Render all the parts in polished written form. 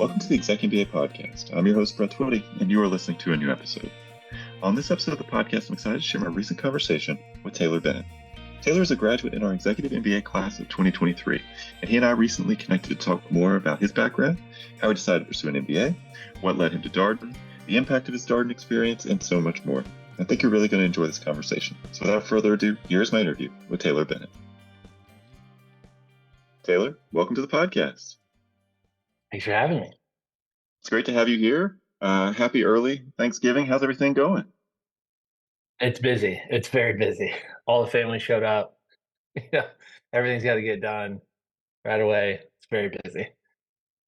Welcome to the ExecMBA podcast. I'm your host, Brett Twitty, and you are listening to a new episode. On this episode of the podcast, I'm excited to share my recent conversation with Taylor Bennett. Taylor is a graduate in our Executive MBA Class of 2023, and he and I recently connected to talk more about his background, how he decided to pursue an MBA, what led him to Darden, the impact of his Darden experience, and so much more. I think you're really going to enjoy this conversation. So without further ado, here's my interview with Taylor Bennett. Taylor, welcome to the podcast. Thanks for having me. It's great to have you here. Happy early Thanksgiving. How's everything going? It's busy. It's very busy. All the family showed up. Everything's got to get done right away. It's very busy.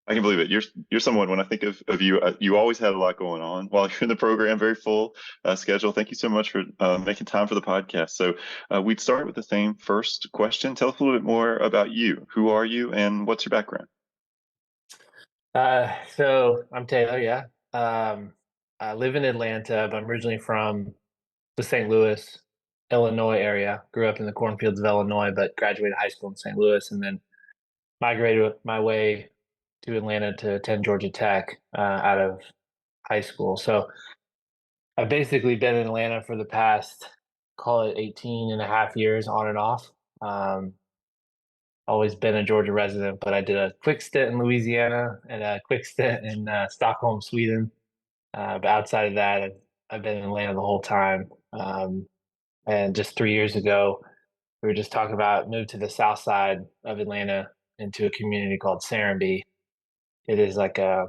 I can believe it. You're someone, when I think of you, you always had a lot going on while you're in the program, very full schedule. Thank you so much for making time for the podcast. So we'd start with the same first question. Tell us a little bit more about you. Who are you and what's your background? So I'm Taylor, yeah. I live in Atlanta, but I'm originally from the St. Louis, Illinois area. Grew up in the cornfields of Illinois, but graduated high school in St. Louis and then migrated my way to Atlanta to attend Georgia Tech out of high school. So I've basically been in Atlanta for the past, call it 18 and a half years on and off. Always been a Georgia resident, but I did a quick stint in Louisiana and a quick stint in Stockholm, Sweden. But outside of that, I've been in Atlanta the whole time. And just 3 years ago, we were just talking about moved to the south side of Atlanta into a community called Serenby. It is like in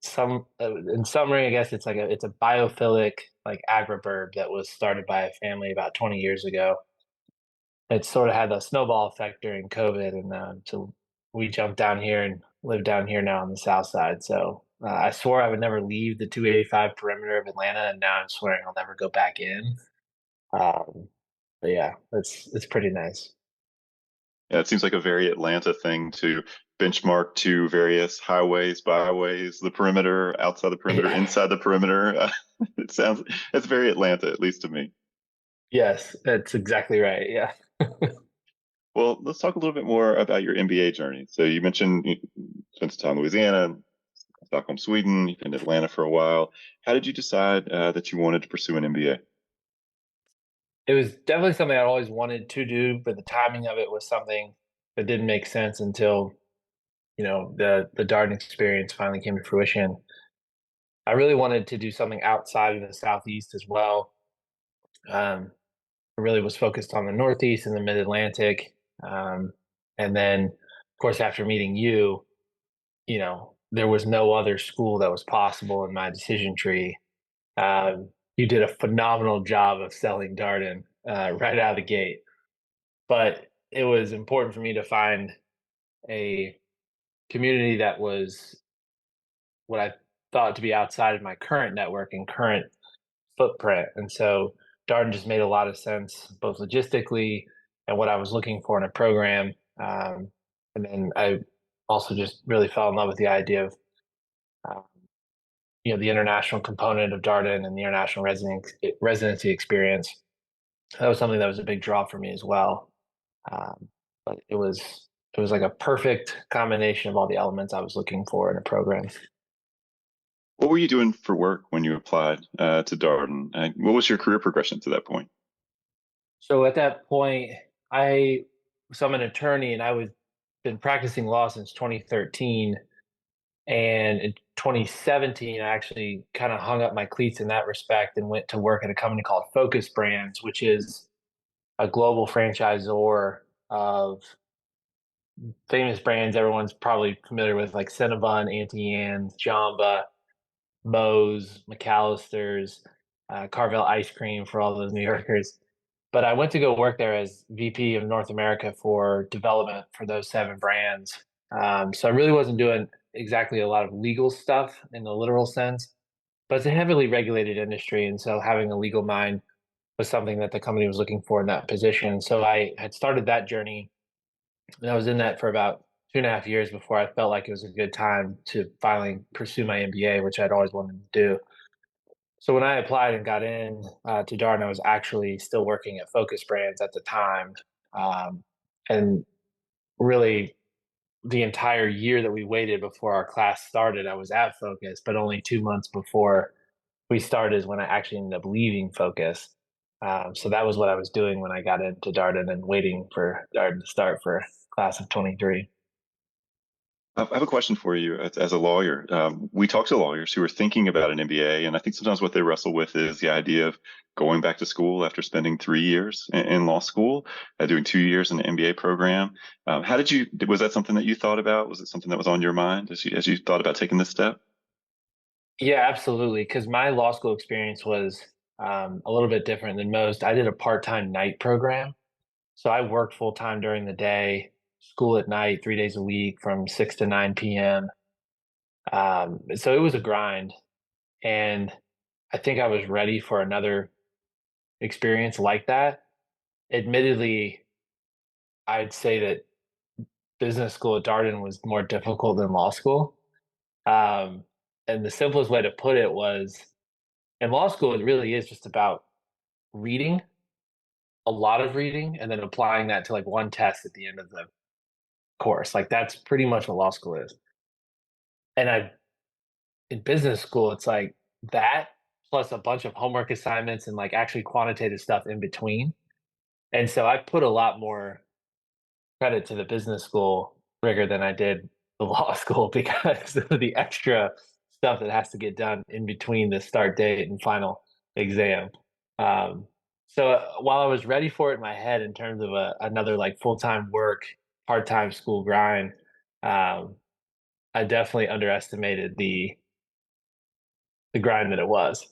summary, I guess it's a biophilic like agriburb that was started by a family about 20 years ago. It sort of had a snowball effect during COVID, and so we jumped down here and live down here now on the south side. So I swore I would never leave the 285 perimeter of Atlanta, and now I'm swearing I'll never go back in. But yeah, it's pretty nice. Yeah, it seems like a very Atlanta thing to benchmark to various highways, byways, the perimeter, outside the perimeter, Yeah. inside the perimeter. It's very Atlanta, at least to me. Yes, that's exactly right. Yeah. Well, let's talk a little bit more about your MBA journey. So you mentioned you spent some time in Louisiana, Stockholm, Sweden. You've been in Atlanta for a while. How did you decide that you wanted to pursue an MBA? It was definitely something I always wanted to do, but the timing of it was something that didn't make sense until, the Darden experience finally came to fruition. I really wanted to do something outside of the Southeast as well. I really was focused on the Northeast and the Mid-Atlantic. And then, of course, after meeting you, there was no other school that was possible in my decision tree. You did a phenomenal job of selling Darden right out of the gate. But it was important for me to find a community that was what I thought to be outside of my current network and current footprint. And so Darden just made a lot of sense, both logistically and what I was looking for in a program. And then I also just really fell in love with the idea of, um, the international component of Darden and the international residency experience. That was something that was a big draw for me as well. But it was like a perfect combination of all the elements I was looking for in a program. What were you doing for work when you applied to Darden? What was your career progression to that point? So at that point, I'm an attorney and I was been practicing law since 2013. And in 2017, I actually kind of hung up my cleats in that respect and went to work at a company called Focus Brands, which is a global franchisor of famous brands everyone's probably familiar with, like Cinnabon, Auntie Anne's, Jamba, Moe's, McAllister's, Carvel Ice Cream for all those New Yorkers. But I went to go work there as VP of North America for development for those 7 brands. So I really wasn't doing exactly a lot of legal stuff in the literal sense, but it's a heavily regulated industry. And so having a legal mind was something that the company was looking for in that position. So I had started that journey and I was in that for about 2.5 years before I felt like it was a good time to finally pursue my MBA, which I'd always wanted to do. So when I applied and got in to Darden, I was actually still working at Focus Brands at the time, and really the entire year that we waited before our class started, I was at Focus, but only 2 months before we started is when I actually ended up leaving Focus. So that was what I was doing when I got into Darden and waiting for Darden to start for class of 23. I have a question for you as a lawyer. We talk to lawyers who are thinking about an MBA, and I think sometimes what they wrestle with is the idea of going back to school after spending 3 years in law school, doing 2 years in the MBA program. Was that something that you thought about? Was it something that was on your mind as you thought about taking this step? Yeah, absolutely. Because my law school experience was a little bit different than most. I did a part-time night program. So I worked full time during the day, school at night, 3 days a week from 6 to 9 p.m. So it was a grind. And I think I was ready for another experience like that. Admittedly, I'd say that business school at Darden was more difficult than law school. Um, and the simplest way to put it was in law school, it really is just about reading, a lot of reading, and then applying that to like one test at the end of the course. Like that's pretty much what law school is. And I in business school, it's like that plus a bunch of homework assignments and like actually quantitative stuff in between. And so I put a lot more credit to the business school rigor than I did the law school because of the extra stuff that has to get done in between the start date and final exam. Um, so while I was ready for it in my head in terms of another like full time work, part time school grind, um, I definitely underestimated the grind that it was.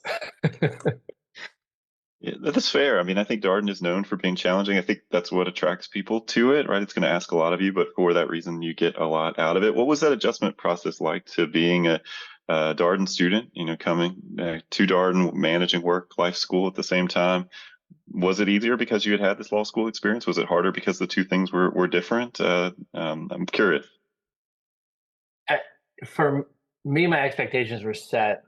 Yeah, that's fair. I mean, I think Darden is known for being challenging. I think that's what attracts people to it, right? It's going to ask a lot of you, but for that reason, you get a lot out of it. What was that adjustment process like to being a Darden student, coming to Darden, managing work, life, school at the same time? Was it easier because you had had this law school experience? Was it harder because the two things were different? I'm curious. I, for me, my expectations were set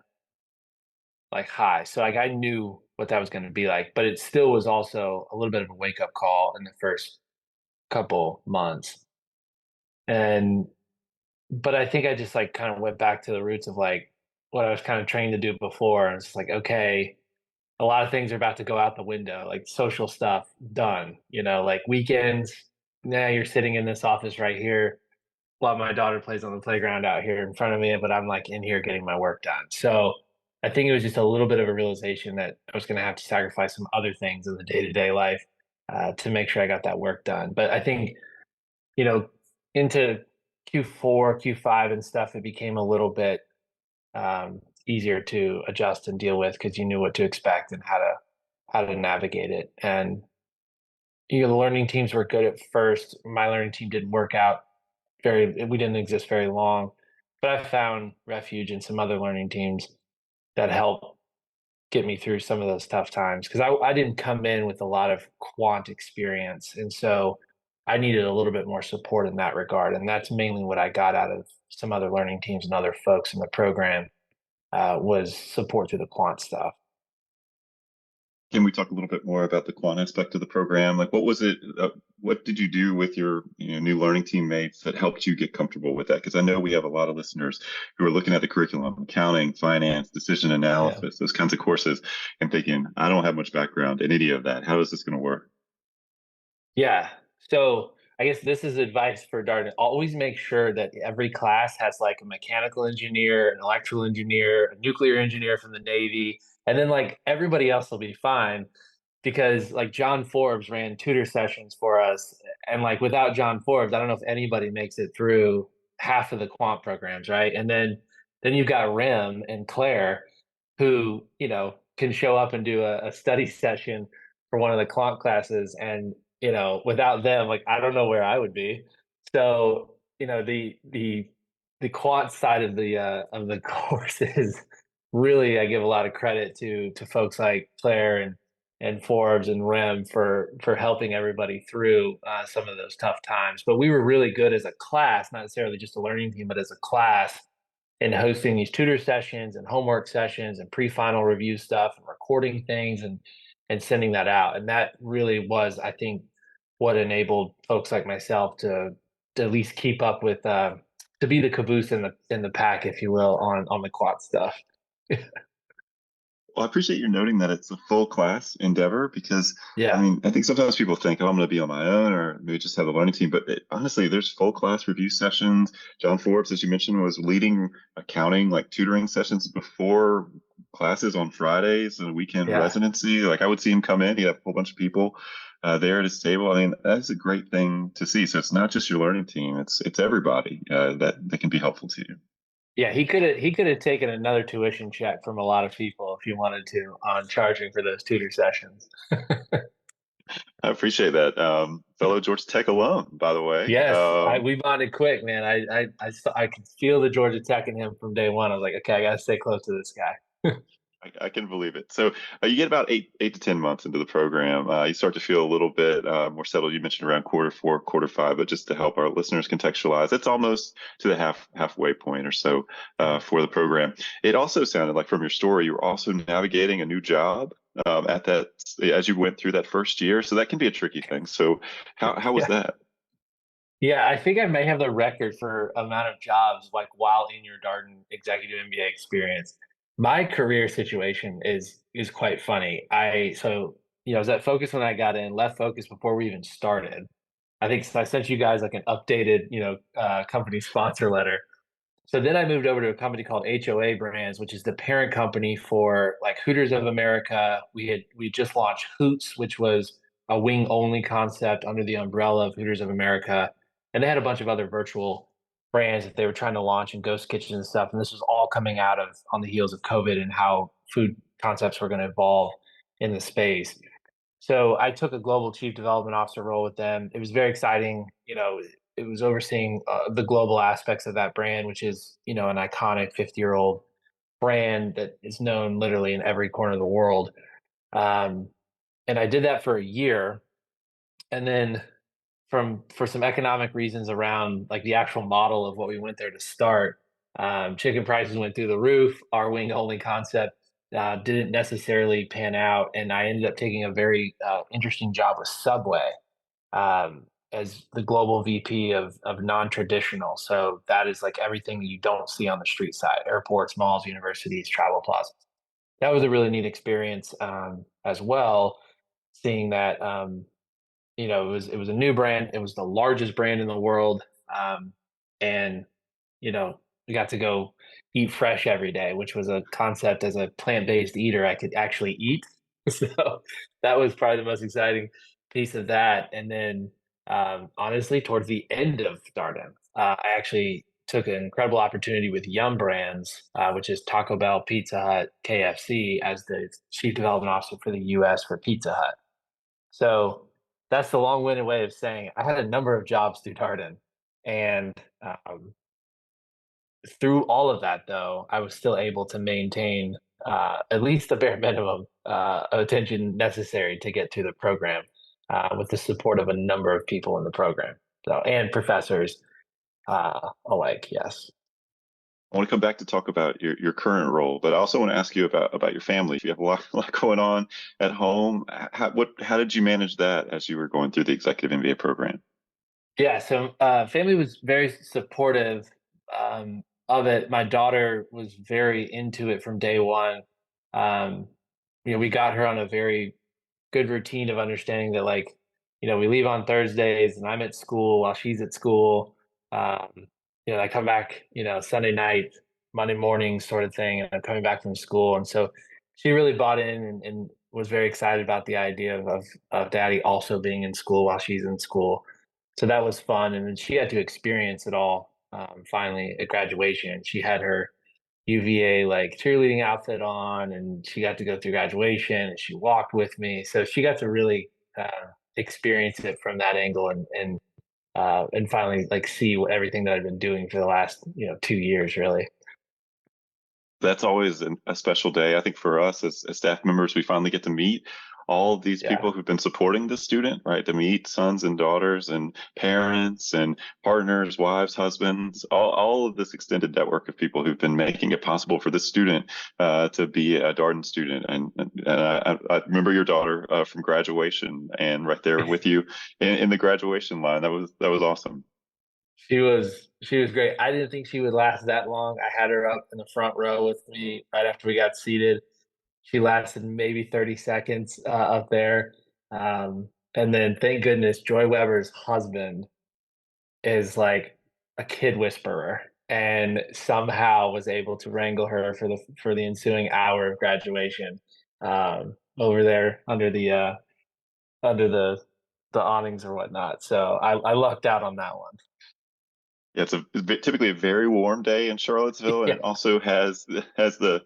like high, so like I knew what that was going to be like, but it still was also a little bit of a wake up call in the first couple months. And but I think I just like kind of went back to the roots of like what I was kind of trained to do before. And it's like, okay, a lot of things are about to go out the window, like social stuff done, like weekends. Now you're sitting in this office right here while my daughter plays on the playground out here in front of me, but I'm like in here getting my work done. So I think it was just a little bit of a realization that I was going to have to sacrifice some other things in the day to day life to make sure I got that work done. But I think, you know, into Q4, Q5 and stuff, it became a little bit easier to adjust and deal with because you knew what to expect and how to navigate it. And the learning teams were good at first. My learning team didn't work out we didn't exist very long, but I found refuge in some other learning teams that helped get me through some of those tough times because I didn't come in with a lot of quant experience, and so I needed a little bit more support in that regard, and that's mainly what I got out of some other learning teams and other folks in the program was support through the quant stuff. Can we talk a little bit more about the quant aspect of the program? Like, what was it? What did you do with your new learning teammates that helped you get comfortable with that? Because I know we have a lot of listeners who are looking at the curriculum, accounting, finance, decision Yeah. analysis, those kinds of courses, and thinking, I don't have much background in any of that. How is this going to work? Yeah. So I guess this is advice for Darden. Always make sure that every class has like a mechanical engineer, an electrical engineer, a nuclear engineer from the Navy, and then like everybody else will be fine because like John Forbes ran tutor sessions for us. And like without John Forbes, I don't know if anybody makes it through half of the quant programs, right? And then you've got Rim and Claire who, can show up and do a study session for one of the quant classes and without them, like I don't know where I would be. So, the quant side of the course is really I give a lot of credit to folks like Claire and Forbes and Rem for helping everybody through some of those tough times. But we were really good as a class, not necessarily just a learning team, but as a class in hosting these tutor sessions and homework sessions and pre-final review stuff and recording things and sending that out. And that really was, I think, what enabled folks like myself to at least keep up with to be the caboose in the pack, if you will, on the quad stuff. Well, I appreciate you noting that it's a full class endeavor because, I Yeah, mean, I think sometimes people think, oh, I'm going to be on my own or maybe just have a learning team. But honestly, there's full class review sessions. John Forbes, as you mentioned, was leading accounting, like tutoring sessions before classes on Fridays and a weekend yeah. residency. Like I would see him come in, he'd have a whole bunch of people there at his table. I mean, that's a great thing to see. So it's not just your learning team, it's everybody that can be helpful to you. Yeah, he could have taken another tuition check from a lot of people if he wanted to on charging for those tutor sessions. I appreciate that. Fellow Georgia Tech alum, by the way. Yes, we bonded quick, man. I could feel the Georgia Tech in him from day one. I was like, okay, I gotta stay close to this guy. I can believe it. So you get about eight to 10 months into the program. You start to feel a little bit more settled. You mentioned around quarter four, quarter five, but just to help our listeners contextualize, it's almost to the halfway point or so for the program. It also sounded like from your story, you were also navigating a new job at that as you went through that first year. So that can be a tricky thing. So how was Yeah. that? Yeah, I think I may have the record for amount of jobs like while in your Darden executive MBA experience. My career situation is quite funny. I was at Focus when I got in, left Focus before we even started. I think I sent you guys like an updated, company sponsor letter. So then I moved over to a company called HOA Brands, which is the parent company for like Hooters of America. We just launched Hoots, which was a wing only concept under the umbrella of Hooters of America, and they had a bunch of other virtual brands that they were trying to launch in ghost kitchens and stuff. And this was all coming out of on the heels of COVID and how food concepts were going to evolve in the space. So I took a global chief development officer role with them. It was very exciting. It was overseeing the global aspects of that brand, which is, an iconic 50-year-old brand that is known literally in every corner of the world. Um, and I did that for a year. And then for some economic reasons around like the actual model of what we went there to start, chicken prices went through the roof. Our wing only concept didn't necessarily pan out, and I ended up taking a very interesting job with Subway as the global VP of non-traditional. So that is like everything that you don't see on the street side: airports, malls, universities, travel plazas. That was a really neat experience as well, seeing that it was a new brand. It was the largest brand in the world, and we got to go eat fresh every day, which was a concept as a plant-based eater I could actually eat. So that was probably the most exciting piece of that. And then, honestly, towards the end of Darden, I actually took an incredible opportunity with Yum Brands, which is Taco Bell, Pizza Hut, KFC, as the chief development officer for the U.S. for Pizza Hut. So that's the long-winded way of saying I had a number of jobs through Darden, and through all of that, though, I was still able to maintain at least the bare minimum attention necessary to get through the program with the support of a number of people in the program, so and professors alike. Yes. I want to come back to talk about your current role, but I also want to ask you about your family. If you have a lot going on at home, how did you manage that as you were going through the executive MBA program? Yeah, so family was very supportive of it. My daughter was very into it from day one. Um, we got her on a very good routine of understanding that, like, we leave on Thursdays and I'm at school while she's at school. Um, I come back, Sunday night, Monday morning sort of thing, and I'm coming back from school. And so she really bought in and was very excited about the idea of daddy also being in school while she's in school. So that was fun. And then she had to experience it all finally at graduation. She had her UVA like cheerleading outfit on, and she got to go through graduation, and she walked with me. So she got to really experience it from that angle, and finally like see everything that I've been doing for the last 2 years, really. That's always a special day. I think for us as staff members, we finally get to meet all of these Yeah. people who've been supporting the student, right? To meet sons and daughters and parents and partners, wives, husbands, all of this extended network of people who've been making it possible for this student to be a Darden student. And I remember your daughter from graduation and right there with you in the graduation line. That was awesome. She was great. I didn't think she would last that long. I had her up in the front row with me right after we got seated. She lasted maybe 30 seconds, up there, and then thank goodness Joy Weber's husband is like a kid whisperer and somehow was able to wrangle her for the ensuing hour of graduation, over there under the awnings or whatnot. So I lucked out on that one. Yeah, it's typically a very warm day in Charlottesville, and Yeah. it also has the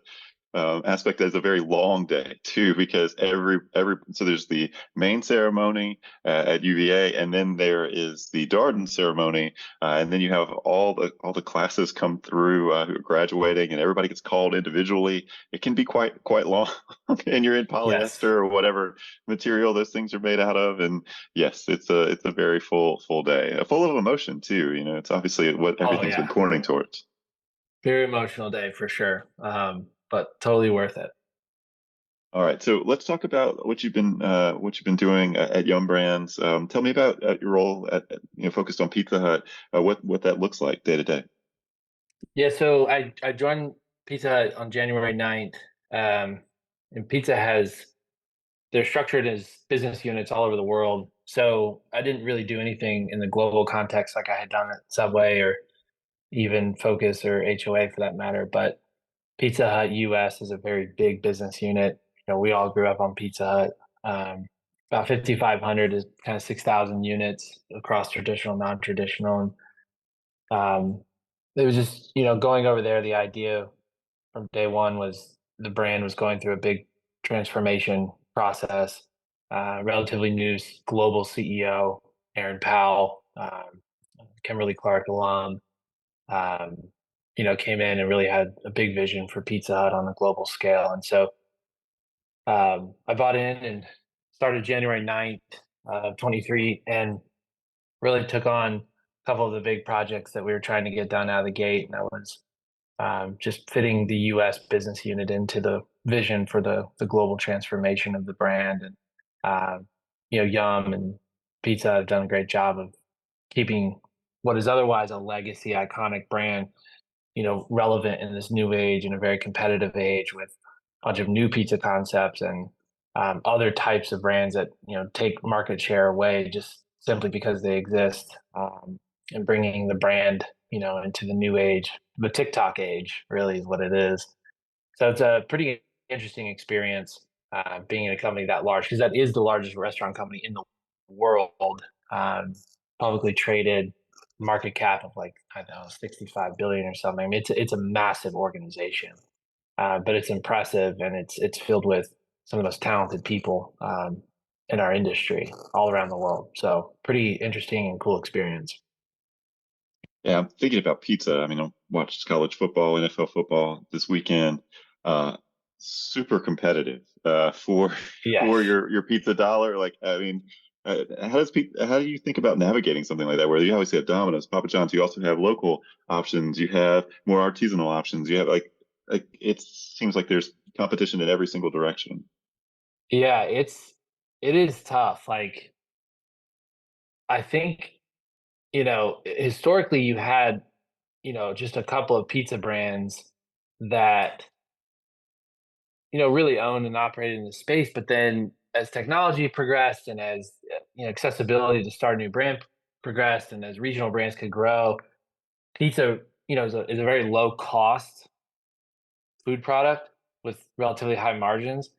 aspect as a very long day too, because every so there's the main ceremony at UVA, and then there is the Darden ceremony, and then you have all the classes come through who are graduating, and everybody gets called individually. It can be quite long, and you're in Yes. polyester or whatever material those things are made out of, and yes, it's a very full day, full of emotion too. You know, it's obviously what Oh everything's been yeah. pointing towards. Very emotional day for sure. But totally worth it. All right, so let's talk about what you've been doing at Yum Brands. Tell me about your role focused on Pizza Hut. What that looks like day to day. Yeah, so I joined Pizza Hut on January 9th. And Pizza has they're structured as business units all over the world. So I didn't really do anything in the global context like I had done at Subway or even Focus or HOA for that matter. But Pizza Hut US is a very big business unit. We all grew up on Pizza Hut. About 5,500 is kind of 6,000 units across traditional, non-traditional. And it was just, going over there, the idea from day one was the brand was going through a big transformation process. Relatively new global CEO, Aaron Powell, Kimberly Clark alum, um, came in and really had a big vision for Pizza Hut on a global scale. And so I bought in and started January 9th, 23, and really took on a couple of the big projects that we were trying to get done out of the gate. And that was just fitting the U.S. business unit into the vision for the global transformation of the brand. And Yum and Pizza have done a great job of keeping what is otherwise a legacy iconic brand, relevant in this new age, in a very competitive age with a bunch of new pizza concepts and other types of brands that take market share away just simply because they exist, and bringing the brand into the new age, the TikTok age, really is what it is. So it's a pretty interesting experience being in a company that large because that is the largest restaurant company in the world, um, publicly traded, market cap of like I don't know 65 billion or something. I mean, it's a massive organization, but it's impressive and it's filled with some of the most talented people in our industry all around the world. So pretty interesting and cool experience. Yeah, I'm thinking about pizza. I mean, I watched college football, NFL football this weekend. Uh, Super competitive for Yes. for your pizza dollar. Like, I mean, how do you think about navigating something like that? Where you obviously have Domino's, Papa John's, you also have local options, you have more artisanal options, you have like it seems like there's competition in every single direction. Yeah, it is tough. Like I think, historically you had, just a couple of pizza brands that, really owned and operated in the space. But then as technology progressed and as accessibility to start a new brand progressed and as regional brands could grow, pizza, is a very low cost food product with relatively high margins.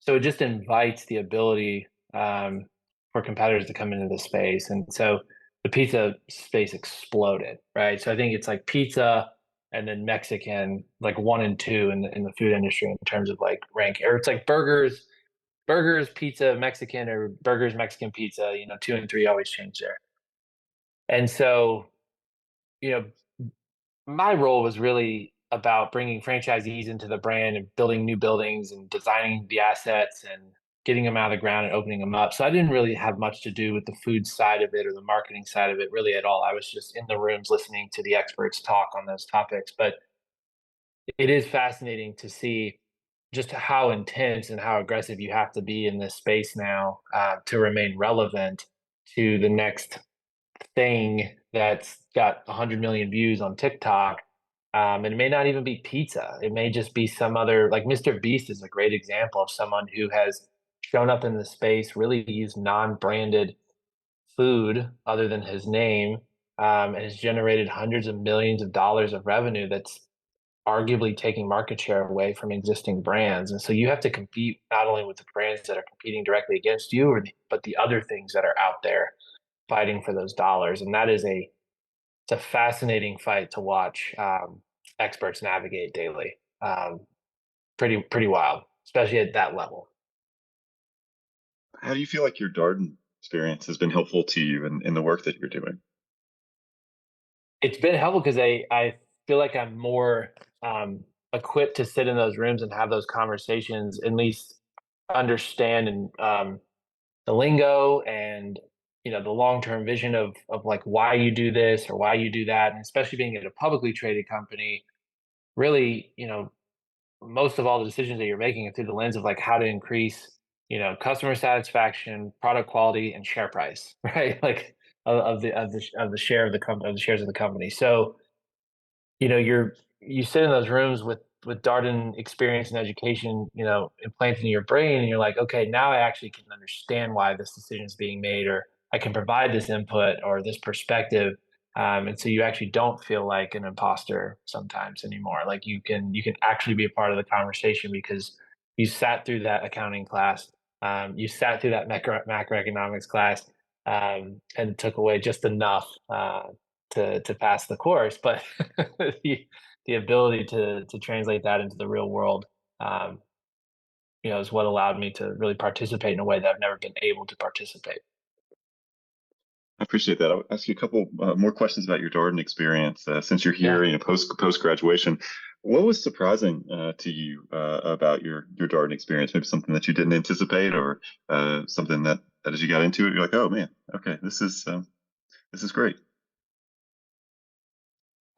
So it just invites the ability for competitors to come into the space. And so the pizza space exploded, right? So I think it's like pizza and then Mexican, like one and two in the food industry in terms of like rank, or it's like burgers, pizza, Mexican, or burgers, Mexican pizza, two and three always change there. And so, you know, my role was really about bringing franchisees into the brand and building new buildings and designing the assets and getting them out of the ground and opening them up. So I didn't really have much to do with the food side of it or the marketing side of it really at all. I was just in the rooms listening to the experts talk on those topics. But it is fascinating to see just how intense and how aggressive you have to be in this space now to remain relevant to the next thing that's got 100 million views on TikTok. And it may not even be pizza. It may just be some other, like Mr. Beast is a great example of someone who has shown up in the space, really used non-branded food other than his name, and has generated hundreds of millions of dollars of revenue that's arguably taking market share away from existing brands. And so you have to compete not only with the brands that are competing directly against you, but the other things that are out there fighting for those dollars. And that is it's a fascinating fight to watch experts navigate daily. Pretty wild, especially at that level. How do you feel like your Darden experience has been helpful to you in the work that you're doing? It's been helpful because I feel like I'm more equipped to sit in those rooms and have those conversations, at least understand and the lingo and the long-term vision of like why you do this or why you do that, and especially being at a publicly traded company, really, most of all the decisions that you're making are through the lens of like how to increase, customer satisfaction, product quality, and share price, right? Like of the share of the company, of the shares of the company. So you sit in those rooms with Darden experience and education, implanted in your brain, and you're like, okay, now I actually can understand why this decision is being made, or I can provide this input or this perspective. And so you actually don't feel like an imposter sometimes anymore. Like you can actually be a part of the conversation because you sat through that accounting class, you sat through that macroeconomics class, and took away just enough to pass the course, but the ability to translate that into the real world, um, is what allowed me to really participate in a way that I've never been able to participate. I appreciate that. I'll ask you a couple more questions about your Darden experience since you're here, Yeah. post graduation. What was surprising to you about your Darden experience? Maybe something that you didn't anticipate, or something that as you got into it, you're like, oh man, okay, this is great.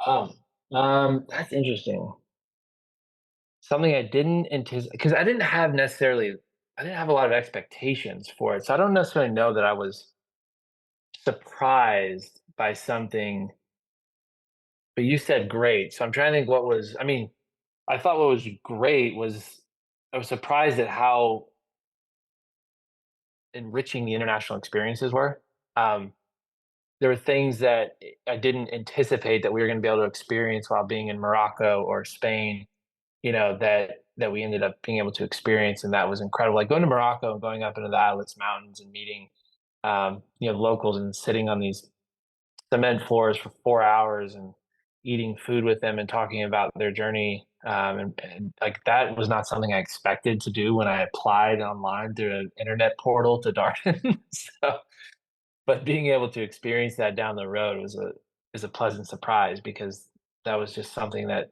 Oh, that's interesting. Something I didn't anticipate because I didn't have a lot of expectations for it, so I don't necessarily know that I was surprised by something. But you said great, so I'm trying to think what was. I mean, I thought what was great was I was surprised at how enriching the international experiences were. Um, there were things that I didn't anticipate that we were going to be able to experience while being in Morocco or Spain. That we ended up being able to experience, and that was incredible. Like going to Morocco and going up into the Atlas Mountains and meeting, locals and sitting on these cement floors for 4 hours and eating food with them and talking about their journey. And like that was not something I expected to do when I applied online through an internet portal to Darden. So, but being able to experience that down the road is a pleasant surprise because that was just something that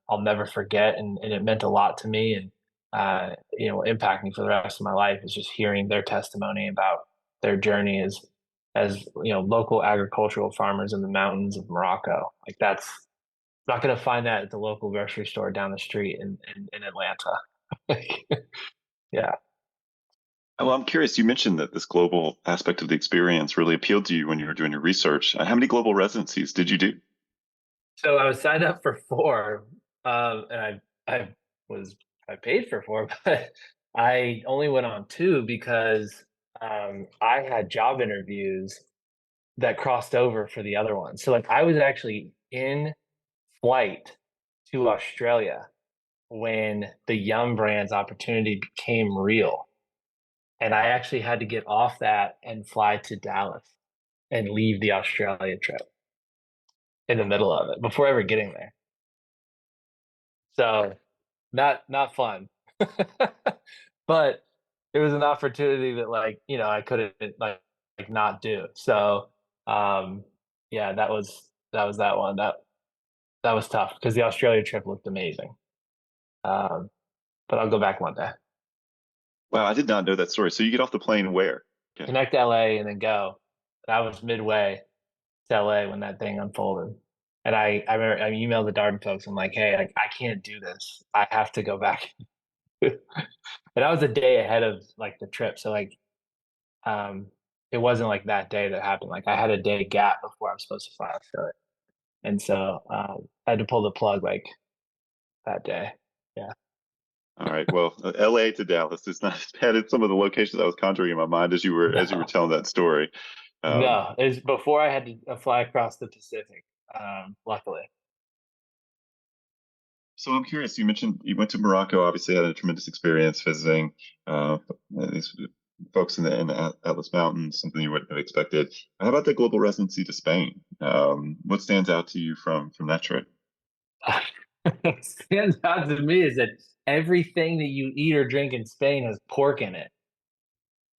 I'll never forget, and it meant a lot to me, and impact me for the rest of my life is just hearing their testimony about their journey as local agricultural farmers in the mountains of Morocco. Like that's not going to find that at the local grocery store down the street in Atlanta. Like, yeah. Well, I'm curious. You mentioned that this global aspect of the experience really appealed to you when you were doing your research. How many global residencies did you do? So I was signed up for 4, and I was I paid for 4, but I only went on 2 because, I had job interviews that crossed over for the other one. So, like, I was actually in flight to Australia when the Yum Brands opportunity became real, and I actually had to get off that and fly to Dallas and leave the Australia trip in the middle of it before ever getting there. So not fun. But it was an opportunity that, like, I couldn't, like, not do. So, um, yeah, that was that one. That was tough because the Australia trip looked amazing. Um, but I'll go back one day. Wow, I did not know that story. So you get off the plane where? Okay. Connect to LA and then go. And I was midway to LA when that thing unfolded. And I remember I emailed the Darden folks. I'm like, "Hey, like, I can't do this. I have to go back." And I was a day ahead of, like, the trip, so, like, um, it wasn't like that day that happened. Like I had a day gap before I was supposed to file for it, and so I had to pull the plug like that day. Yeah. All right. Well, LA to Dallas is not as bad as some of the locations I was conjuring in my mind as you were No, telling that story. Um, no, it's before I had to fly across the Pacific. Luckily. so I'm curious. You mentioned you went to Morocco. Obviously, had a tremendous experience visiting uh, these folks in the Atlas Mountains. Something you wouldn't have expected. How about the global residency to Spain? What stands out to you from that trip? What stands out to me is that everything that you eat or drink in Spain has pork in it.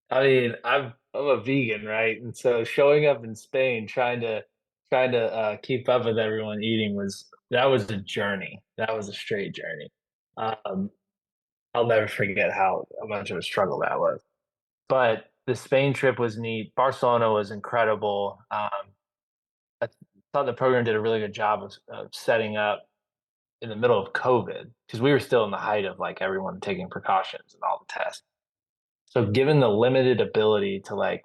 I mean, I'm a vegan, right? And so showing up in Spain, trying to keep up with everyone eating was a journey. That was a straight journey. Um, I'll never forget how much of a struggle that was. But the Spain trip was neat. Barcelona was incredible. I thought the program did a really good job of setting up in the middle of COVID because we were still in the height of like everyone taking precautions and all the tests. So given the limited ability to like,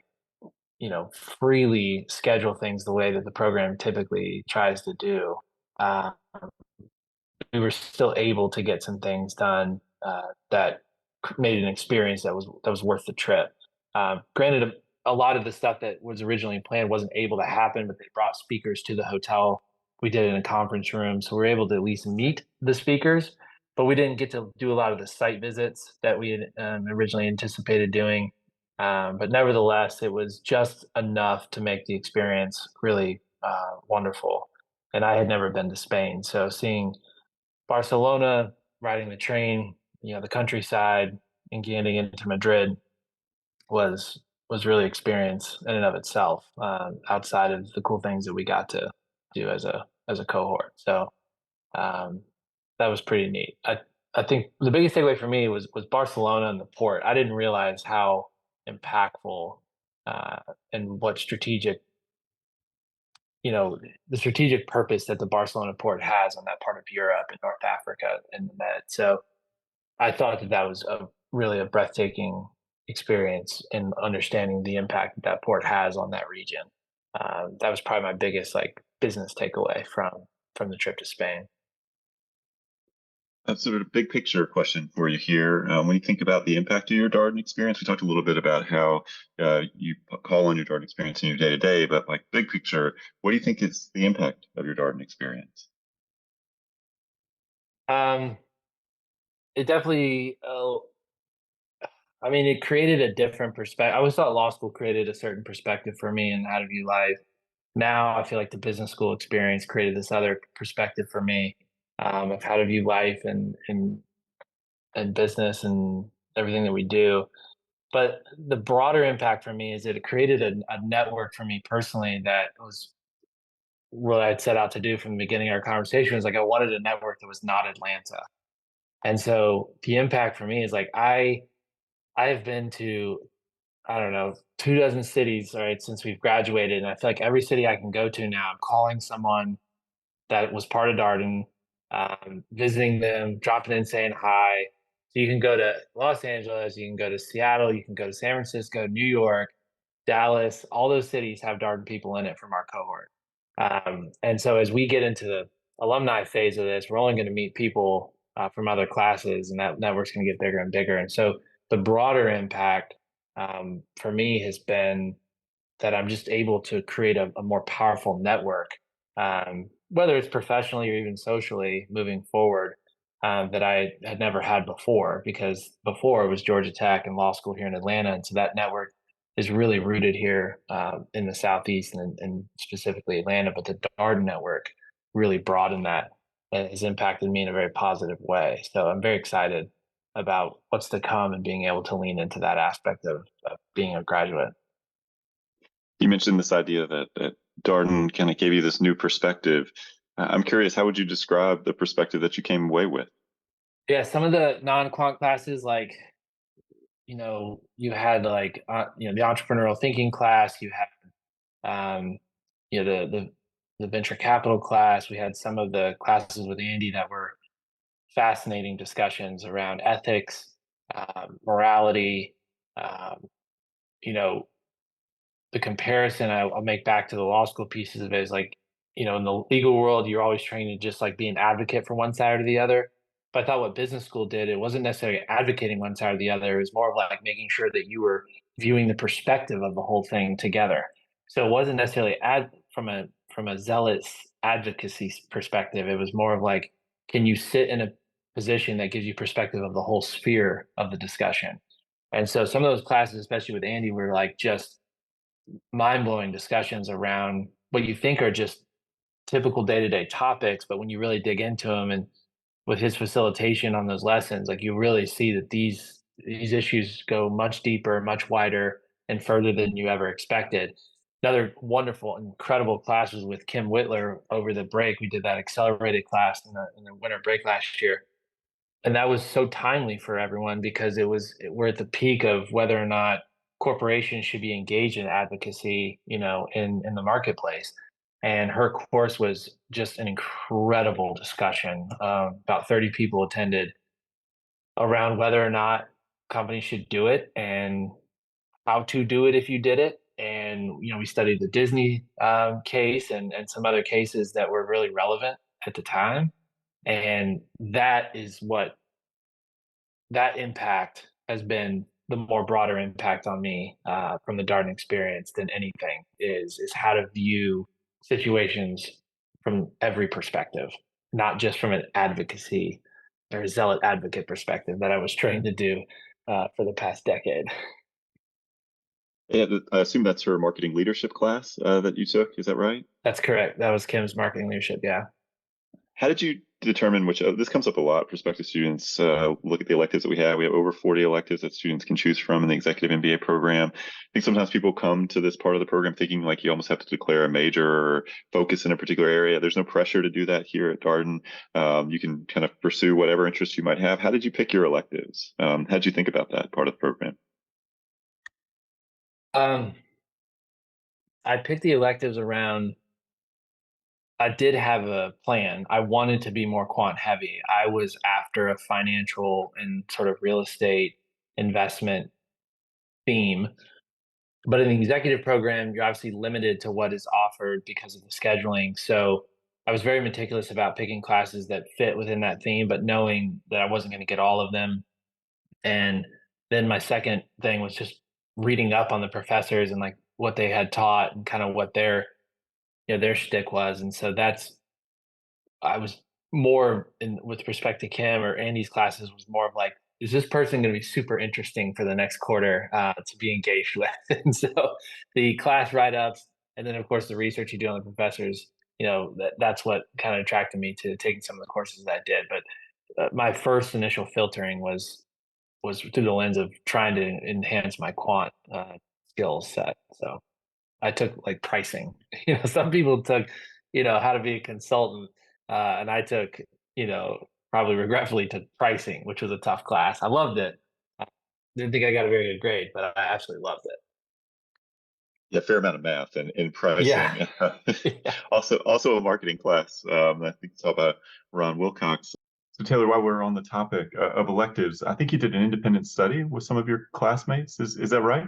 freely schedule things the way that the program typically tries to do, uh, we were still able to get some things done that made an experience that was worth the trip. Granted, a lot of the stuff that was originally planned wasn't able to happen, but they brought speakers to the hotel. We did it in a conference room, so we were able to at least meet the speakers. But we didn't get to do a lot of the site visits that we had originally anticipated doing. But nevertheless, it was just enough to make the experience really wonderful. And I had never been to Spain, so seeing Barcelona, riding the train, the countryside, and getting into Madrid was was really experience in and of itself. Outside of the cool things that we got to do as a cohort, so um, that was pretty neat. I think the biggest takeaway for me was Barcelona and the port. I didn't realize how impactful uh, and what you know, the strategic purpose that the Barcelona port has on that part of Europe and North Africa and the Med. So I thought that that was really a breathtaking experience in understanding the impact that that port has on that region. That was probably my biggest like business takeaway from the trip to Spain. That's sort of a big picture question for you here. When you think about the impact of your Darden experience, we talked a little bit about how you call on your Darden experience in your day to day, but like big picture, what do you think is the impact of your Darden experience? Um, it definitely, I mean, it created a different perspective. I always thought law school created a certain perspective for me and how to view life. Now I feel like the business school experience created this other perspective for me of how to view life and business and everything that we do. But the broader impact for me is that it created a network for me personally that was what I'd set out to do from the beginning of our conversation. Was like I wanted a network that was not Atlanta, and so the impact for me is like I have been to, I don't know, 2 dozen cities, right, since we've graduated, and I feel like every city I can go to now, I'm calling someone that was part of Darden, visiting them, dropping in, saying hi. So you can go to Los Angeles, you can go to Seattle, you can go to San Francisco, New York, Dallas. All those cities have Darden people in it from our cohort. And so as we get into the alumni phase of this, we're only going to meet people from other classes, and that network's going to get bigger and bigger. And so the broader impact for me has been that I'm just able to create a more powerful network, whether it's professionally or even socially moving forward, that I had never had before. Because before it was Georgia Tech and law school here in Atlanta, and so that network is really rooted here in the Southeast and specifically Atlanta. But the Darden network really broadened that and has impacted me in a very positive way. So I'm very excited about what's to come and being able to lean into that aspect of being a graduate. You mentioned this idea that Darden kind of gave you this new perspective. I'm curious, how would you describe the perspective that you came away with? Yeah, some of the non-quant classes, like, you had like, the entrepreneurial thinking class, you had, um, the venture capital class. We had some of the classes with Andy that were fascinating discussions around ethics, morality, um, you know, the comparison I'll make back to the law school pieces of it is like, in the legal world, you're always trained to just like be an advocate for one side or the other. But I thought what business school did, it wasn't necessarily advocating one side or the other. It was more of like making sure that you were viewing the perspective of the whole thing together. So it wasn't necessarily from a zealous advocacy perspective. It was more of like, can you sit in a position that gives you perspective of the whole sphere of the discussion? And so some of those classes, especially with Andy, were like just mind-blowing discussions around what you think are just typical day-to-day topics, but when you really dig into them and with his facilitation on those lessons, like you really see that these issues go much deeper, much wider, and further than you ever expected. Another wonderful, incredible class was with Kim Whitler over the break. We did that accelerated class in the winter break last year, and that was so timely for everyone because we're at the peak of whether or not corporations should be engaged in advocacy, in the marketplace. And her course was just an incredible discussion. About 30 people attended around whether or not companies should do it and how to do it if you did it. And we studied the Disney case and some other cases that were really relevant at the time. And that impact has been the more broader impact on me from the Darden experience than anything is how to view situations from every perspective, not just from an advocacy or a zealot advocate perspective that I was trained to do for the past decade. Yeah, I assume that's her marketing leadership class that you took. Is that right? That's correct. That was Kim's marketing leadership. Yeah. How did you determine which? This comes up a lot. Prospective students look at the electives that we have. We have over 40 electives that students can choose from in the Executive MBA program. I think sometimes people come to this part of the program thinking like you almost have to declare a major or focus in a particular area. There's no pressure to do that here at Darden. You can kind of pursue whatever interests you might have. How did you pick your electives? How did you think about that part of the program? Um, I picked the electives around. I did have a plan. I wanted to be more quant heavy. I was after a financial and sort of real estate investment theme. But in the executive program, you're obviously limited to what is offered because of the scheduling. So I was very meticulous about picking classes that fit within that theme, but knowing that I wasn't going to get all of them. And then my second thing was just reading up on the professors and like what they had taught and kind of what their shtick was. And so I was more in with respect to Kim or Andy's classes was more of like, is this person going to be super interesting for the next quarter to be engaged with? And so the class write ups, and then of course the research you do on the professors, that's what kind of attracted me to taking some of the courses that I did. But my first initial filtering was through the lens of trying to enhance my quant skill set. So I took like pricing. Some people took, how to be a consultant, and I took, probably regretfully took pricing, which was a tough class. I loved it. I didn't think I got a very good grade, but I absolutely loved it. Yeah, fair amount of math and Yeah, pricing. yeah, Also a marketing class. I think it's all about Ron Wilcox. So Taylor, while we're on the topic of electives, I think you did an independent study with some of your classmates. Is that right?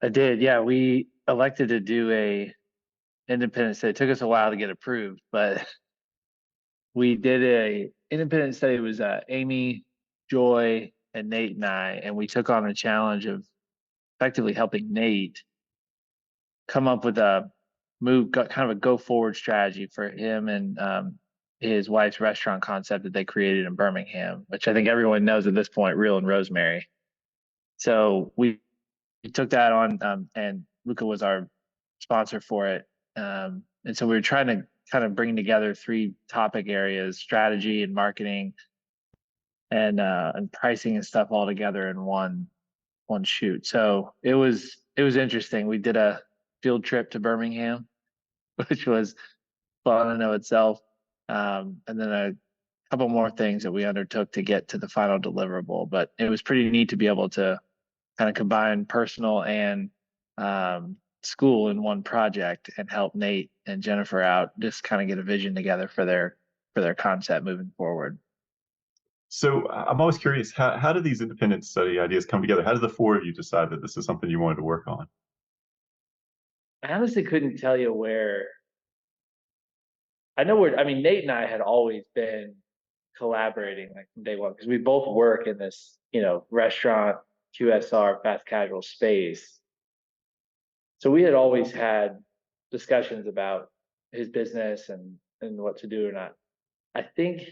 I did. Yeah, we elected to do a independent study. It took us a while to get approved, but we did a independent study. It was Amy, Joy, and Nate and I, and we took on a challenge of effectively helping Nate come up with a kind of a go forward strategy for him and his wife's restaurant concept that they created in Birmingham, which I think everyone knows at this point, Real and Rosemary. So we took that on, and Luca was our sponsor for it. And so we were trying to kind of bring together three topic areas: strategy and marketing, and pricing and stuff all together in one shoot. So it was interesting. We did a field trip to Birmingham, which was fun in of itself, and then a couple more things that we undertook to get to the final deliverable. But it was pretty neat to be able to kind of combine personal and school in one project and help Nate and Jennifer out, just kind of get a vision together for their concept moving forward. So I'm always curious, how do these independent study ideas come together? How did the four of you decide that this is something you wanted to work on? I honestly couldn't tell you where. I know I mean, Nate and I had always been collaborating like from day one because we both work in this, restaurant, QSR, fast casual space. So we had always had discussions about his business and what to do or not. I think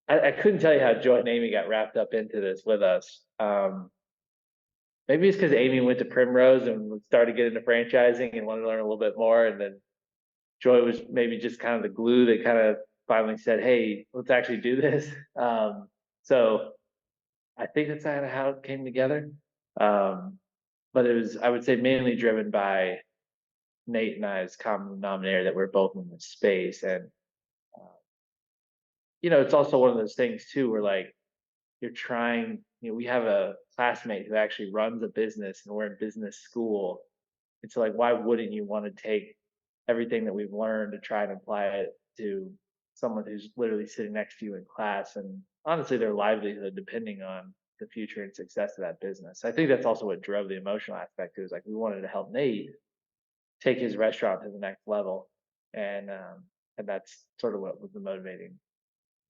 I couldn't tell you how Joy and Amy got wrapped up into this with us. Maybe it's because Amy went to Primrose and started getting into franchising and wanted to learn a little bit more, and then Joy was maybe just kind of the glue that kind of finally said, "Hey, let's actually do this." So I think that's kind of how it came together. But it was, I would say, mainly driven by Nate and I's common denominator that we're both in this space. And, it's also one of those things too, where like you're trying, we have a classmate who actually runs a business and we're in business school. And so like, why wouldn't you want to take everything that we've learned to try and apply it to someone who's literally sitting next to you in class and honestly their livelihood depending on the future and success of that business. I think that's also what drove the emotional aspect too, is like we wanted to help Nate take his restaurant to the next level. And that's sort of what was the motivating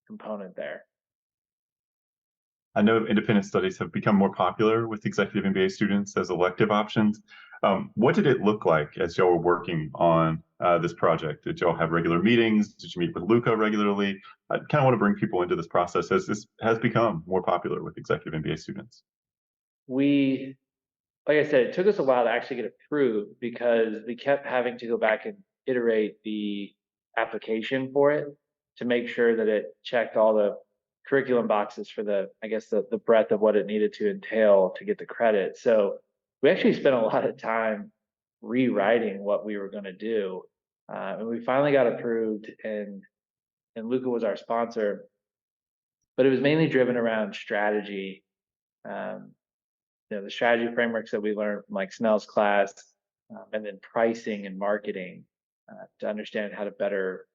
component there. I know independent studies have become more popular with executive MBA students as elective options. What did it look like as y'all were working on this project? Did y'all have regular meetings? Did you meet with Luca regularly? I kind of want to bring people into this process as this has become more popular with executive MBA students. Like I said, it took us a while to actually get approved because we kept having to go back and iterate the application for it to make sure that it checked all the curriculum boxes for the breadth of what it needed to entail to get the credit. So we actually spent a lot of time rewriting what we were going to do. And we finally got approved, and Luca was our sponsor, but it was mainly driven around strategy. The strategy frameworks that we learned from like Snell's class, and then pricing and marketing to understand how to better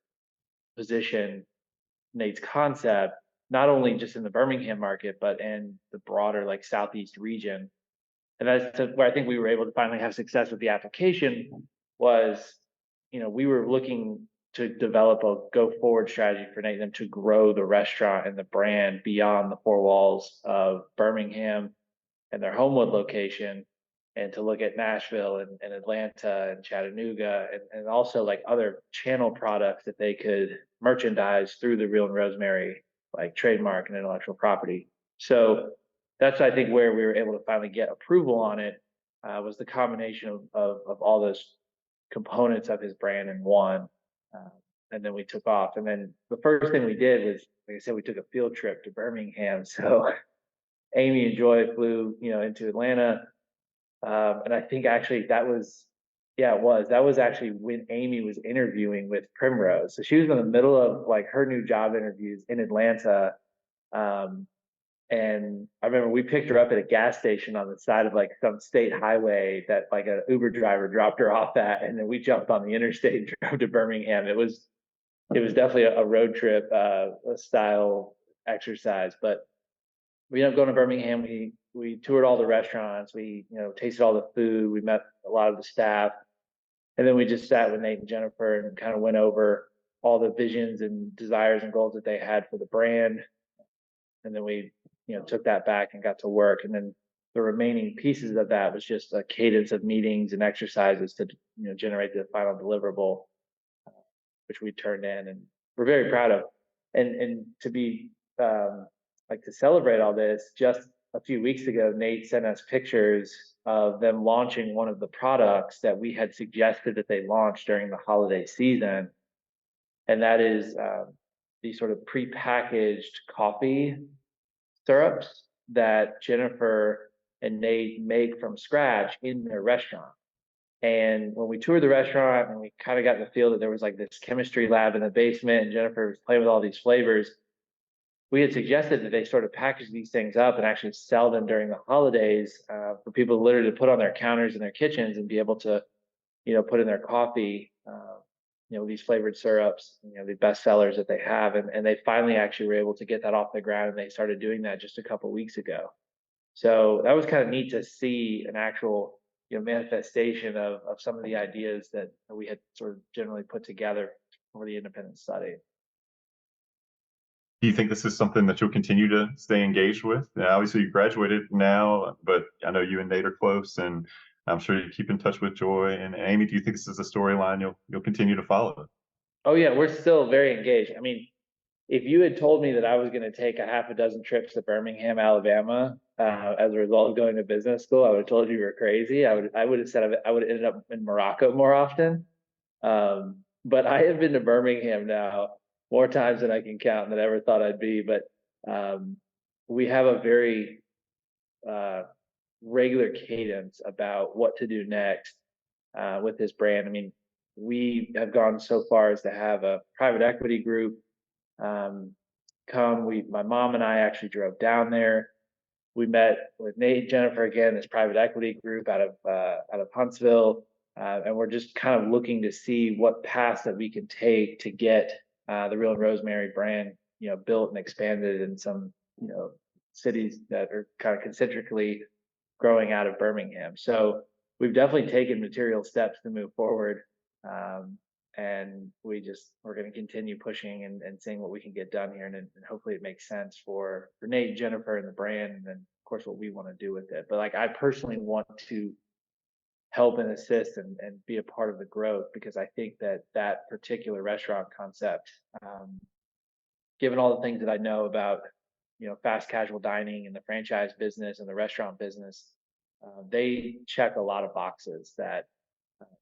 position Nate's concept, not only just in the Birmingham market, but in the broader like Southeast region. And that's where I think we were able to finally have success with the application was, we were looking to develop a go forward strategy for Nate and them to grow the restaurant and the brand beyond the four walls of Birmingham and their Homewood location, and to look at Nashville and Atlanta and Chattanooga and also like other channel products that they could merchandise through the Real and Rosemary like trademark and intellectual property. So that's, I think, where we were able to finally get approval on it, was the combination of all those components of his brand in one. And then we took off. And then the first thing we did was, like I said, we took a field trip to Birmingham. So Amy and Joy flew, into Atlanta. And I think actually that was actually when Amy was interviewing with Primrose. So she was in the middle of like her new job interviews in Atlanta. And I remember we picked her up at a gas station on the side of like some state highway that like an Uber driver dropped her off at. And then we jumped on the interstate and drove to Birmingham. It was definitely a road trip style exercise, but we ended up going to Birmingham. We toured all the restaurants. We, tasted all the food. We met a lot of the staff. And then we just sat with Nate and Jennifer and kind of went over all the visions and desires and goals that they had for the brand. And then we, took that back and got to work. And then the remaining pieces of that was just a cadence of meetings and exercises to, generate the final deliverable, which we turned in and we're very proud of. And to be, to celebrate all this, just a few weeks ago, Nate sent us pictures of them launching one of the products that we had suggested that they launch during the holiday season. And that is these sort of prepackaged coffee syrups that Jennifer and Nate make from scratch in their restaurant. And when we toured the restaurant and we kind of got the feel that there was like this chemistry lab in the basement and Jennifer was playing with all these flavors, we had suggested that they sort of package these things up and actually sell them during the holidays for people literally to put on their counters in their kitchens and be able to, put in their coffee, these flavored syrups, the best sellers that they have. And they finally actually were able to get that off the ground, and they started doing that just a couple of weeks ago. So that was kind of neat to see an actual, manifestation of some of the ideas that we had sort of generally put together for the independent study. Do you think this is something that you'll continue to stay engaged with? Now, obviously, you graduated now, but I know you and Nate are close, and I'm sure you keep in touch with Joy and Amy. Do you think this is a storyline you'll continue to follow? Oh yeah, we're still very engaged. I mean, if you had told me that I was going to take a half a dozen trips to Birmingham, Alabama, as a result of going to business school, I would have told you were crazy. I would have said I would have ended up in Morocco more often. But I have been to Birmingham now more times than I can count than I ever thought I'd be. But we have a very regular cadence about what to do next with this brand. I mean, we have gone so far as to have a private equity group come. My mom and I actually drove down there. We met with Nate and Jennifer again, this private equity group out of Huntsville, and we're just kind of looking to see what paths that we can take to get the Real and Rosemary brand, built and expanded in some, cities that are kind of concentrically growing out of Birmingham. So we've definitely taken material steps to move forward. And we're going to continue pushing and seeing what we can get done here. And hopefully it makes sense for Nate, Jennifer, and the brand. And then of course what we want to do with it. But like, I personally want to help and assist and be a part of the growth, because I think that particular restaurant concept, given all the things that I know about, fast casual dining and the franchise business and the restaurant business, they check a lot of boxes that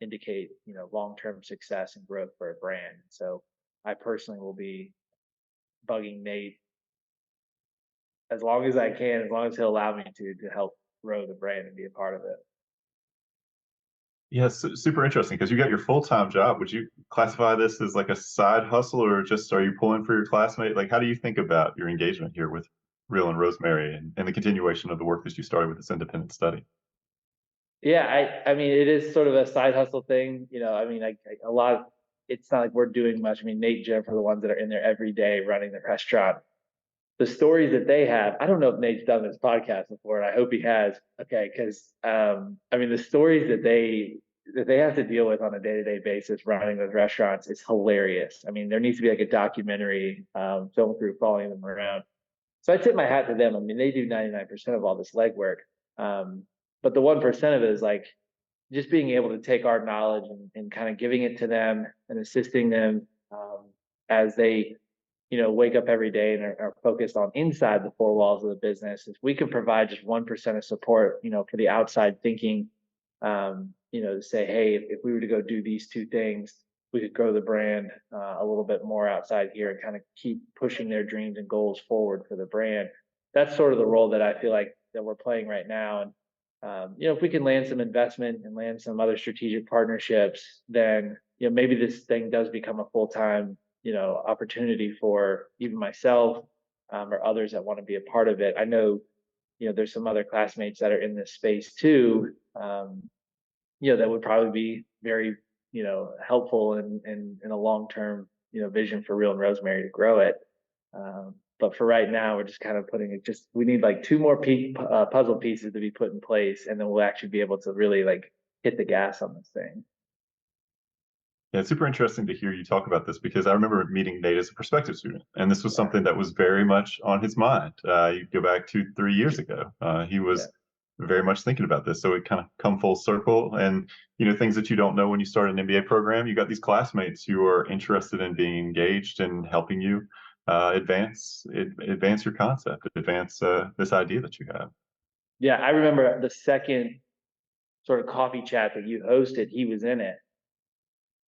indicate, long-term success and growth for a brand. So I personally will be bugging Nate as long as I can, as long as he'll allow me to help grow the brand and be a part of it. Yeah, it's super interesting because you got your full-time job. Would you classify this as like a side hustle, or just are you pulling for your classmate? Like, how do you think about your engagement here with Real and Rosemary and the continuation of the work that you started with this independent study? Yeah, I mean, it is sort of a side hustle thing. I mean, a lot of, it's not like we're doing much. I mean, Nate and Jeff are the ones that are in there every day running the restaurant. The stories that they have, I don't know if Nate's done this podcast before, and I hope he has. Okay, because I mean, the stories that they have to deal with on a day-to-day basis running those restaurants is hilarious. I mean, there needs to be like a documentary filmed through following them around. So I tip my hat to them. I mean, they do 99% of all this legwork. But the 1% of it is like just being able to take our knowledge and kind of giving it to them and assisting them as they, wake up every day and are focused on inside the four walls of the business. If we can provide just 1% of support, for the outside thinking, to say, hey, if we were to go do these two things, we could grow the brand a little bit more outside here and kind of keep pushing their dreams and goals forward for the brand. That's sort of the role that I feel like that we're playing right now. And if we can land some investment and land some other strategic partnerships, then maybe this thing does become a full-time opportunity for even myself or others that want to be a part of it. I know there's some other classmates that are in this space too, that would probably be very helpful in a long-term vision for Real and Rosemary to grow it. But for right now, we're just kind of putting it. We need like two more puzzle pieces to be put in place, and then we'll actually be able to really like hit the gas on this thing. Yeah, it's super interesting to hear you talk about this because I remember meeting Nate as a prospective student, and this was something that was very much on his mind. You go back 2-3 years ago, he was very much thinking about this. So it kind of come full circle, and things that you don't know when you start an MBA program, you got these classmates who are interested in being engaged and helping you advance your concept, advance this idea that you have. Yeah, I remember the second sort of coffee chat that you hosted, he was in it.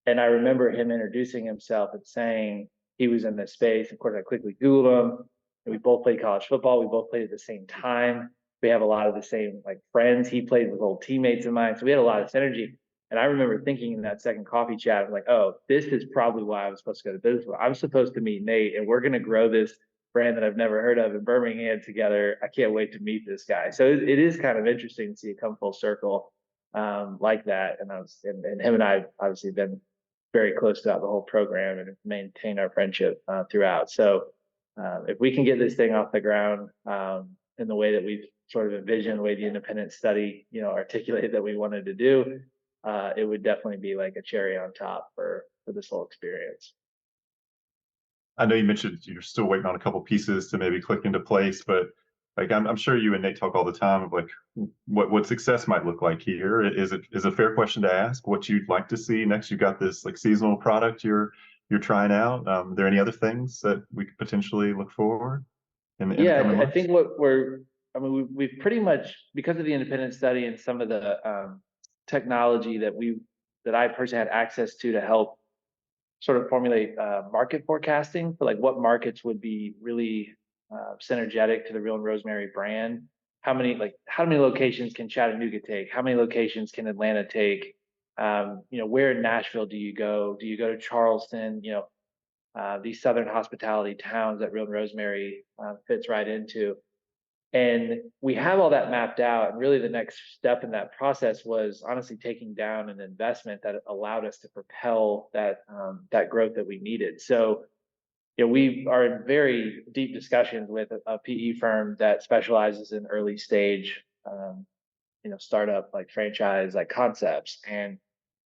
And I remember him introducing himself and saying he was in this space. Of course, I quickly Googled him. And we both played college football. We both played at the same time. We have a lot of the same like friends. He played with old teammates of mine. So we had a lot of synergy. And I remember thinking in that second coffee chat, I was like, oh, this is probably why I was supposed to go to business school. I'm supposed to meet Nate, and we're going to grow this brand that I've never heard of in Birmingham together. I can't wait to meet this guy. So it is kind of interesting to see it come full circle like that. And him and I obviously been very close throughout the whole program and maintain our friendship throughout. So if we can get this thing off the ground in the way that we've sort of envision the way the independent study, articulated that we wanted to do, it would definitely be like a cherry on top for this whole experience. I know you mentioned you're still waiting on a couple pieces to maybe click into place, but like I'm sure you and Nate talk all the time of like what success might look like here. Is a fair question to ask what you'd like to see next? You've got this like seasonal product you're trying out. Are there any other things that we could potentially look for in the coming months? I think we've pretty much, because of the independent study and some of the technology that I personally had access to help sort of formulate market forecasting for like what markets would be really synergetic to the Real and Rosemary brand. How many locations can Chattanooga take? How many locations can Atlanta take? Where in Nashville do you go? Do you go to Charleston? These Southern hospitality towns that Real and Rosemary fits right into. And we have all that mapped out. And really the next step in that process was honestly taking down an investment that allowed us to propel that growth that we needed. So, we are in very deep discussions with a PE firm that specializes in early stage, startup like franchise, like concepts. And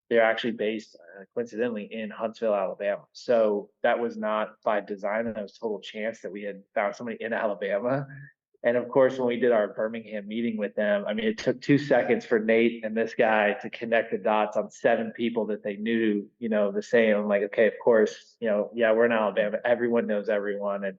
they're actually based coincidentally in Huntsville, Alabama. So that was not by design. That was total chance that we had found somebody in Alabama. And of course, when we did our Birmingham meeting with them, I mean, it took 2 seconds for Nate and this guy to connect the dots on 7 people that they knew, the same. I'm like, okay, of course, we're in Alabama. Everyone knows everyone. And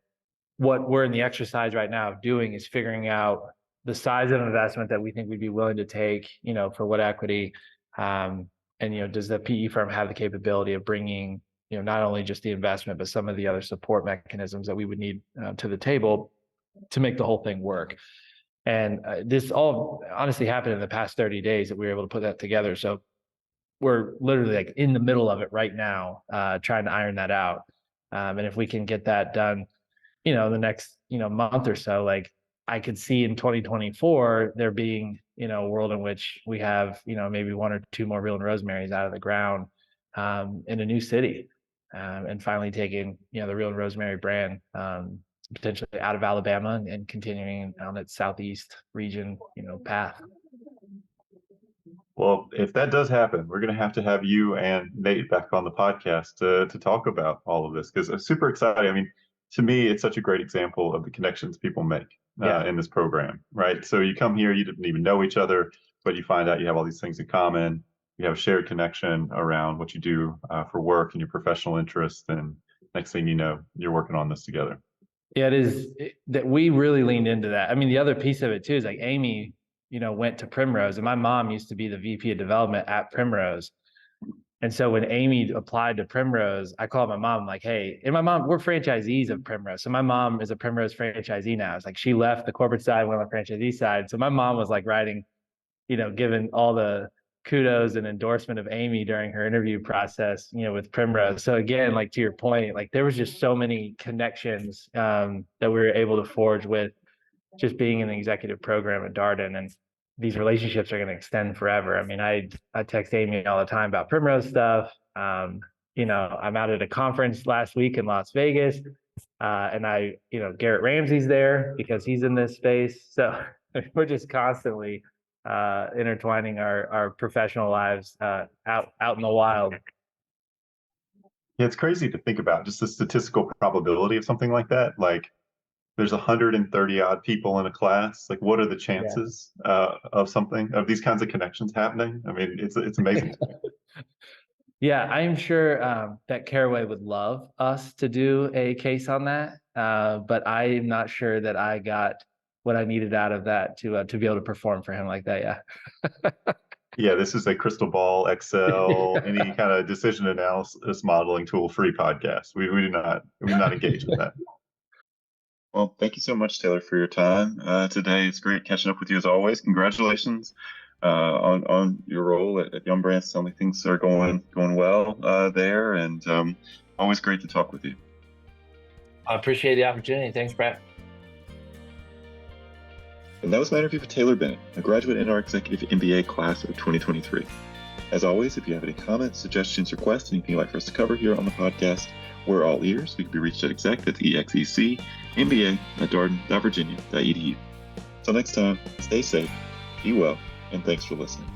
what we're in the exercise right now of doing is figuring out the size of investment that we think we'd be willing to take, for what equity. And, does the PE firm have the capability of bringing, not only just the investment, but some of the other support mechanisms that we would need to the table to make the whole thing work. And this all honestly happened in the past 30 days that we were able to put that together. So we're literally like in the middle of it right now, trying to iron that out. And if we can get that done, the next, month or so, like I could see in 2024, there being, a world in which we have, maybe 1 or 2 more Real and Rosemary's out of the ground in a new city, and finally taking, the Real and Rosemary brand potentially out of Alabama and continuing on its southeast region, path. Well, if that does happen, we're going to have you and Nate back on the podcast to talk about all of this, because I'm super excited. I mean, to me, it's such a great example of the connections people make in this program, right? So you come here, you didn't even know each other, but you find out you have all these things in common. You have a shared connection around what you do for work and your professional interests. And next thing you know, you're working on this together. Yeah, it is that we really leaned into that. I mean, the other piece of it too is like Amy, went to Primrose, and my mom used to be the VP of development at Primrose. And so when Amy applied to Primrose, I called my mom like, hey, and my mom, we're franchisees of Primrose. So my mom is a Primrose franchisee now. It's like she left the corporate side, went on the franchisee side. So my mom was like writing, giving all the kudos and endorsement of Amy during her interview process, with Primrose. So again, like to your point, like there was just so many connections that we were able to forge with just being in the executive program at Darden, and these relationships are going to extend forever. I mean, I text Amy all the time about Primrose stuff. I'm out at a conference last week in Las Vegas, and Garrett Ramsey's there because he's in this space. So we're just constantly intertwining our professional lives out in the wild. Yeah, it's crazy to think about just the statistical probability of something like that. Like there's 130 odd people in a class. Like what are the chances of these kinds of connections happening? I mean, it's amazing. Yeah, I'm sure that Caraway would love us to do a case on that, but I'm not sure that I got what I needed out of that to be able to perform for him like that. Yeah. Yeah, this is a crystal ball, Excel, any kind of decision analysis modeling tool free podcast. We do not engage in that. Well, thank you so much, Taylor, for your time today. It's great catching up with you as always. Congratulations on your role at Yum Brands. Sounds like things are going well there, and always great to talk with you. I appreciate the opportunity. Thanks, Brett. And that was my interview with Taylor Bennett, a graduate in our Executive MBA Class of 2023. As always, if you have any comments, suggestions, requests, anything you'd like for us to cover here on the podcast, we're all ears. We can be reached at exec, that's EXEC, MBA at Darden.Virginia.edu. Till next time, stay safe, be well, and thanks for listening.